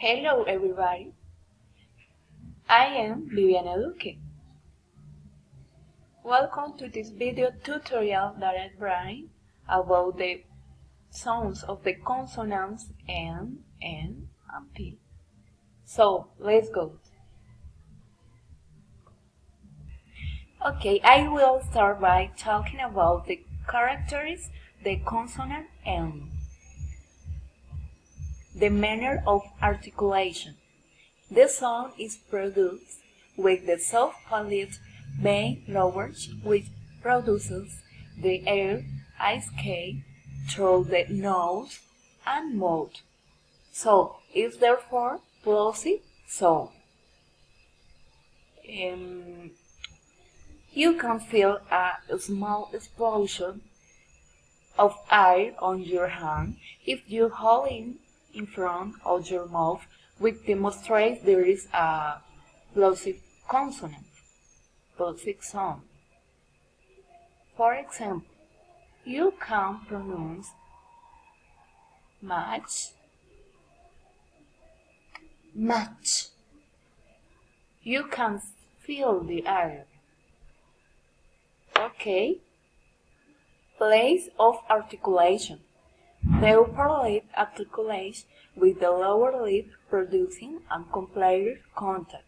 Hello everybody, I am Viviana Duque. Welcome to this video tutorial that I bring about the sounds of the consonants N, and P. So let's go. Okay, I will start by talking about the characters, the consonant N. The manner of articulation. The sound is produced with the soft palate vein lowers, which produces the air escape through the nose and mouth. So it's therefore plosive sound. You can feel a small explosion of air on your hand if you hold it in front of your mouth, which demonstrates there is a plosive consonant, plosive sound. For example, you can pronounce match, match. You can feel the air. Okay. Place of articulation. The upper lip articulates with the lower lip producing a complete contact.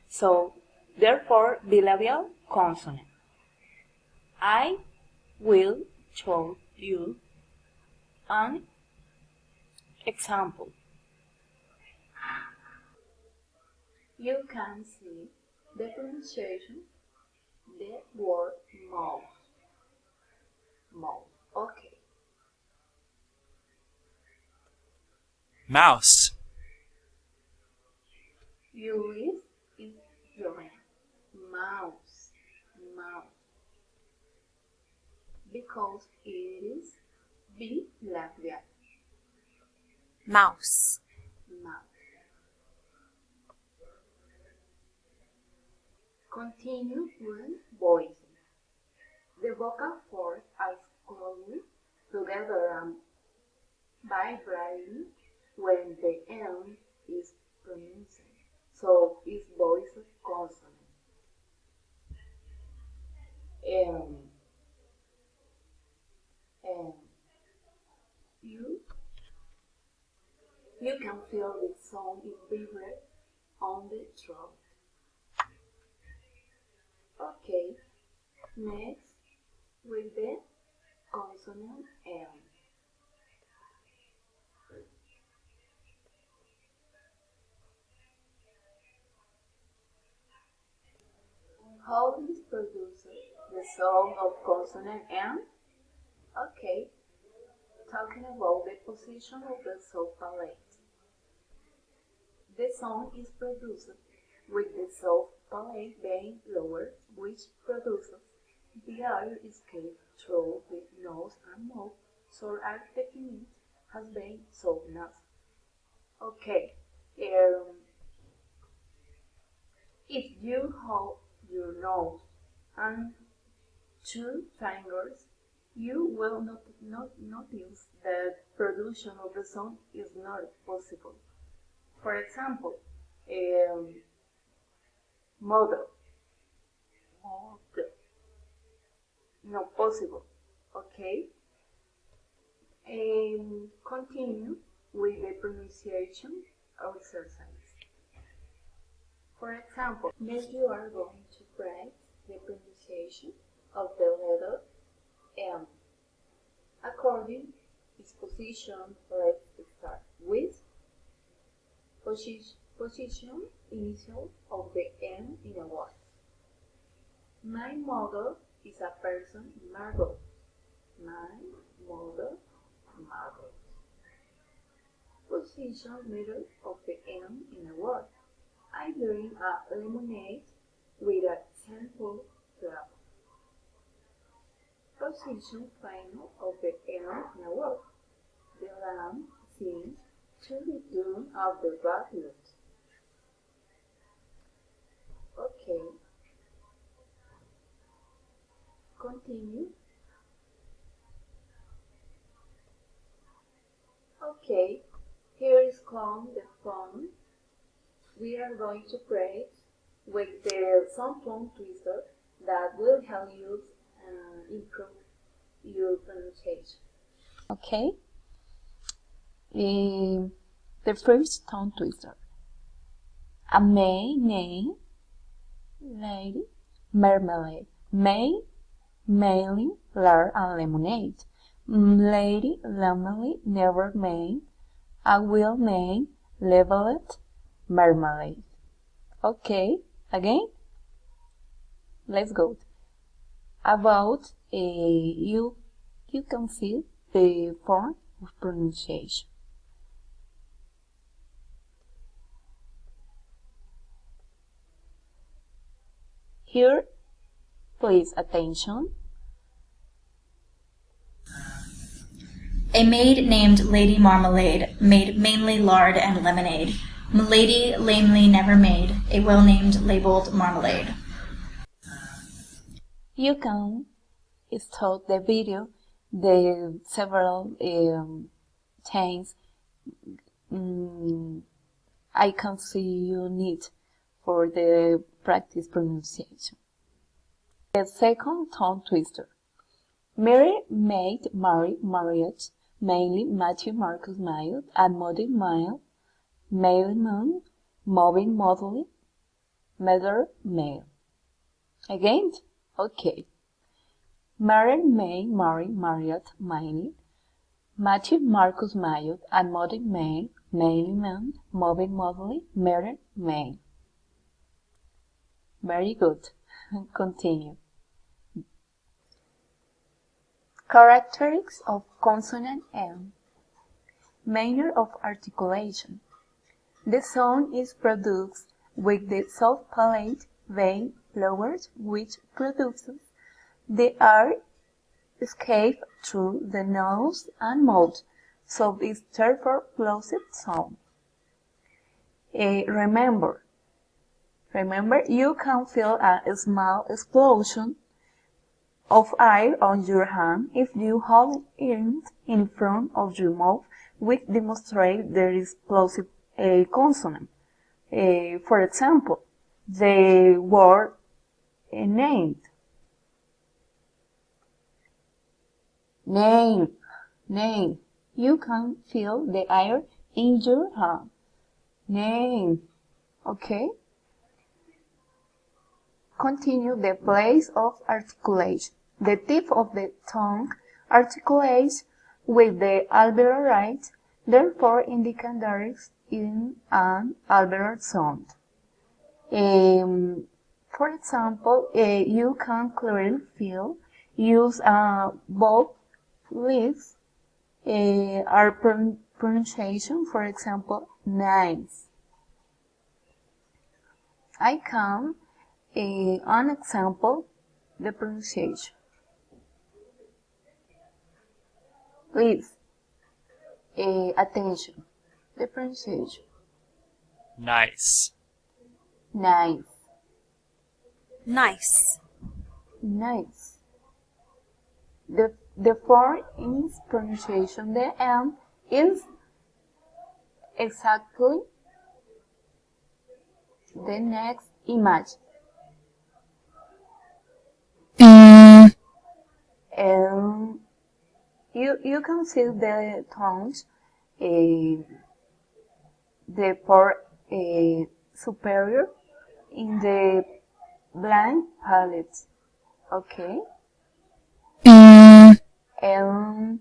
So, therefore, bilabial consonant. I will show you an example. You can see the pronunciation, the word mouse. Mouse. Okay. Mouse. You is drawing mouse, mouse, because it is bilabial. Mouse. Mouse. Continue with voicing. The vocal cords are closely together and vibrating when the N is pronounced. So it's voice consonant. You can feel the sound is vibrate on the throat. Okay, next with the consonant M. How this produces the sound of consonant M? Okay, talking about the position of the soft palate. The sound is produced with the soft palate being lowered, which produces the air escape through the nose and mouth, so our technique has been softness. Okay, if you hold your nose and two fingers, you will not notice that production of the sound is not possible. For example, mother, not possible. Okay. Continue with the pronunciation exercise. For example, next you are going to practice the pronunciation of the letter M. According its position, let's start with position initial of the M in a word. My mother is a person, Margot. My mother, Margot. Position middle of the M in a word. I drink a lemonade with a sample drop. Position final of the M in a word. The lamb sings to the tune of the ballad. Okay. Continue. Okay, here is come the phone we are going to create with the some tongue twister that will help you improve your pronunciation. Okay. The first tongue twister. A May, name, lady, marmalade. May, mailing, lard and lemonade. Lady, lemonade, never made. I will make, leveled, marmalade. Okay, again? Let's go. About you can see the form of pronunciation. Here, please attention. A maid named Lady Marmalade made mainly lard and lemonade. Milady lamely never made a well-named labeled marmalade. You can stop the video the several times. I can see you need for the practice pronunciation. The second tongue twister. Mary made Mary marriage, mainly Matthew Marcus Mild, and Modi Mild, Mailman, Moving Modelly, Mother Mail. Again? Okay. Mary May Mary Marriott mainly, Matthew Marcus Mild, and Modi Mail, Mailman, Moving Modelly, Mary May. Very good. Continue. Characteristics of consonant M. Manner of articulation. The sound is produced with the soft palate vein lowered, which produces the air escape through the nose and mouth, so it's therefore closed sound. Remember, you can feel a small explosion of air on your hand if you hold it in front of your mouth, which demonstrates there is plosive consonant. For example, the word named. Name. You can feel the air in your hand. Name. Okay? Continue the place of articulation. The tip of the tongue articulates with the alveolar right, therefore indicating there is in an alveolar sound. For example, you can clearly feel use both lips are pronunciation. For example, nice. I can an example the pronunciation. Please attention. The pronunciation. Nice. Nice. Nice. Nice. The form in pronunciation, the M is exactly the next image. And you can see the tones, the part superior in the blank palette. Okay. And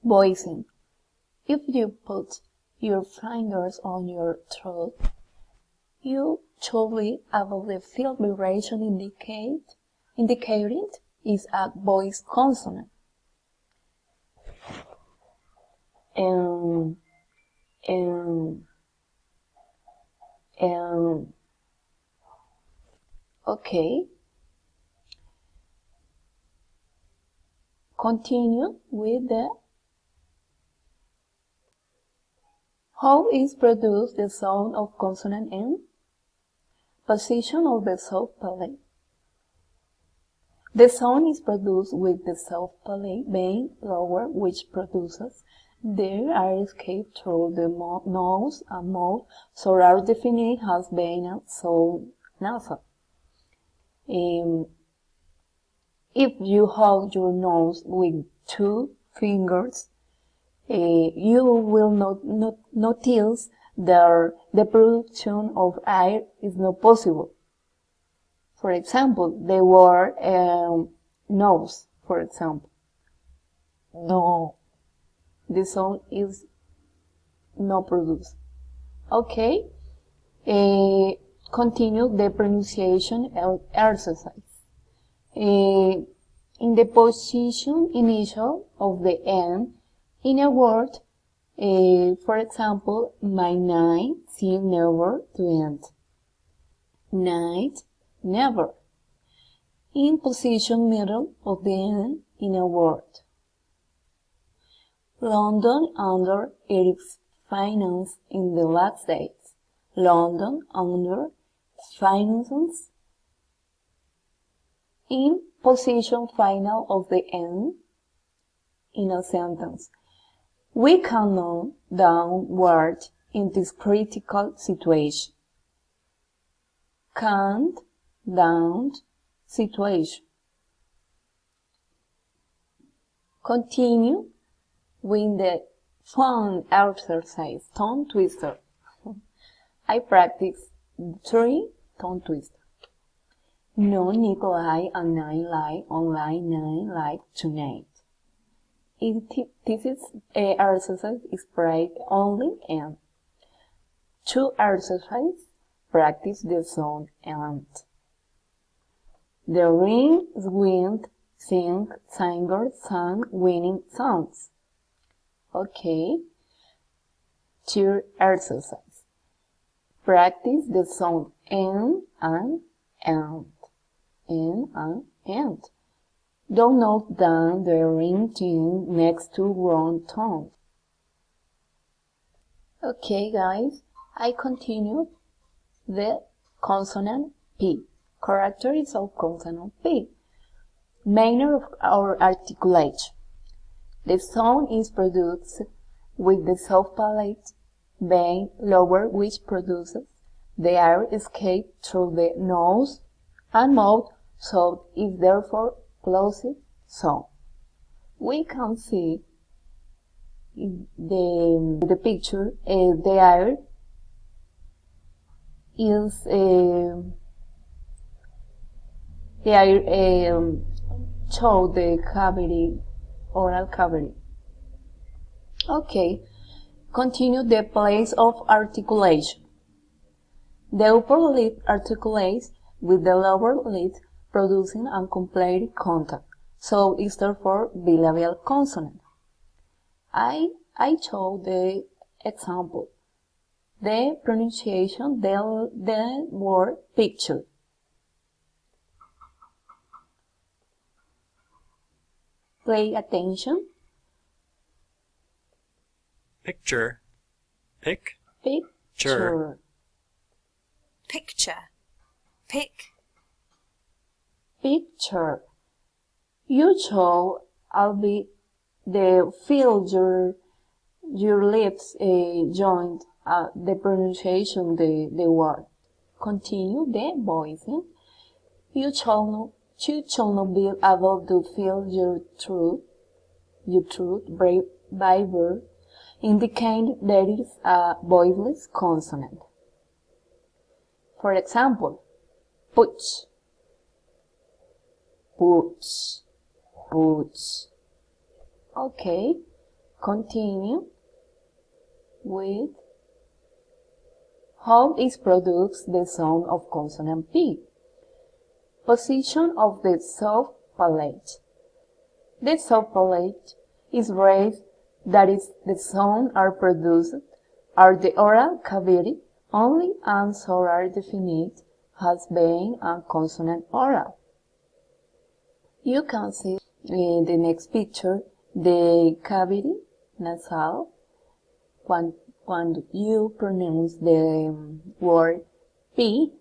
voicing. If you put your fingers on your throat, you should be able to feel vibration indicated is a voice consonant. And okay. Continue with the how is produced the sound of consonant N? Position of the soft palate. The sound is produced with the soft palate vein lower, which produces They are escaped through the nose and mouth, so are defined as being so nasal. If you hold your nose with 2 fingers, you will not notice that the production of air is not possible. For example, the word nose, for example. No. The sound is not produced. Okay. Continue the pronunciation exercise. In the position initial of the N in a word, for example, my night seemed never to end. Night, never. In position middle of the N in a word. London under its finance in the last days. London under finances. In position final of the N in a sentence. We cannot downward in this critical situation. Can't down situation. Continue with the fun exercise, tongue twister. I practice 3 tongue twisters. No, Nikolai and I lie online 9 like tonight. This is exercise is prayed only and 2 exercise practice the sound and. The ring, wind, sing, singer, sang, winning sounds. Okay. 2 exercise. Practice the sound N and and. N and and. Don't note down the ring tune next to wrong tone. Okay, guys, I continue the consonant P. Characters of consonant P. Manner of our articulation. The sound is produced with the soft palate vein lower, which produces the air escape through the nose and mouth, so is therefore closed sound. We can see in the picture the air is show the cavity, oral cavity. Okay, continue the place of articulation. The upper lip articulates with the lower lip, producing a complete contact, so is therefore bilabial consonant. I show the example. The pronunciation, the word picture. Pay attention. Picture. Pick. Picture. Picture. Pick. Picture. You show albeit the feel your lips joint the pronunciation the word. Continue the voicing. You shall not be able to feel your throat vibrate, indicating there is a voiceless consonant. For example, push, push, push. Okay, continue with how is produced the sound of consonant P. Position of the soft palate. The soft palate is raised, that is, the sound are produced are the oral cavity only, and so are defined as being a consonant oral. You can see in the next picture the cavity nasal when you pronounce the word P,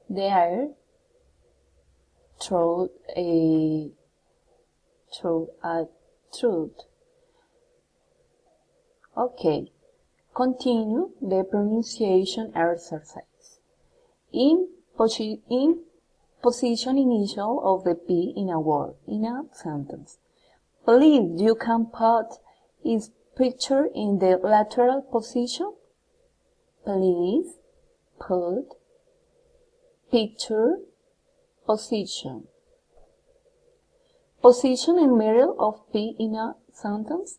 the air through a throat. Okay, continue the pronunciation exercise. In position initial of the P in a word, in a sentence. Please, you can put its picture in the lateral position. Please put picture position. Position in middle of P in a sentence.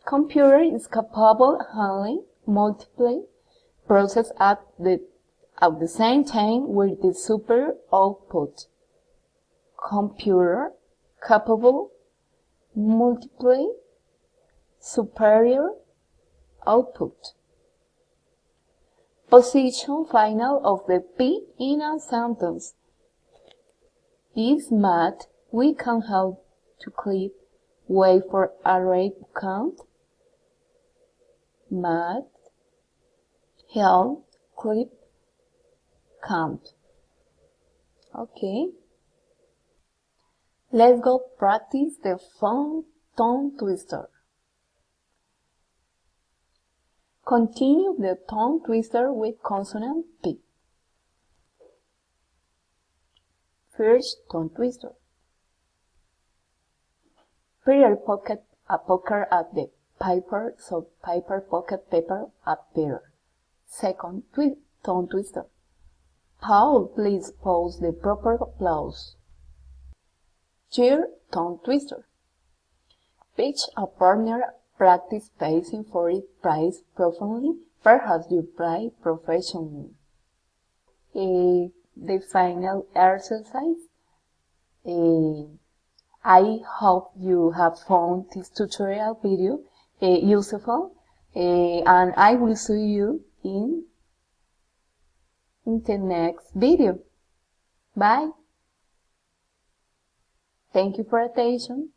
Computer is capable of handling multiple processes at the same time with the super output. Computer capable multiple superior output. Position final of the P in a sentence. This math we can help to clip wait for array count. Math help clip count. Okay. Let's go practice the phone tongue twister. Continue the tongue twister with consonant P. First tongue twister. Peter pocket a poker at the Piper, so Piper pocket paper at Peter. Second tongue twister. Paul, please pose the proper applause. Third tongue twister. Pitch a partner practice pacing for it price profoundly. Perhaps you play professionally. The final exercise. I hope you have found this tutorial video useful, and I will see you in the next video. Bye. Thank you for attention.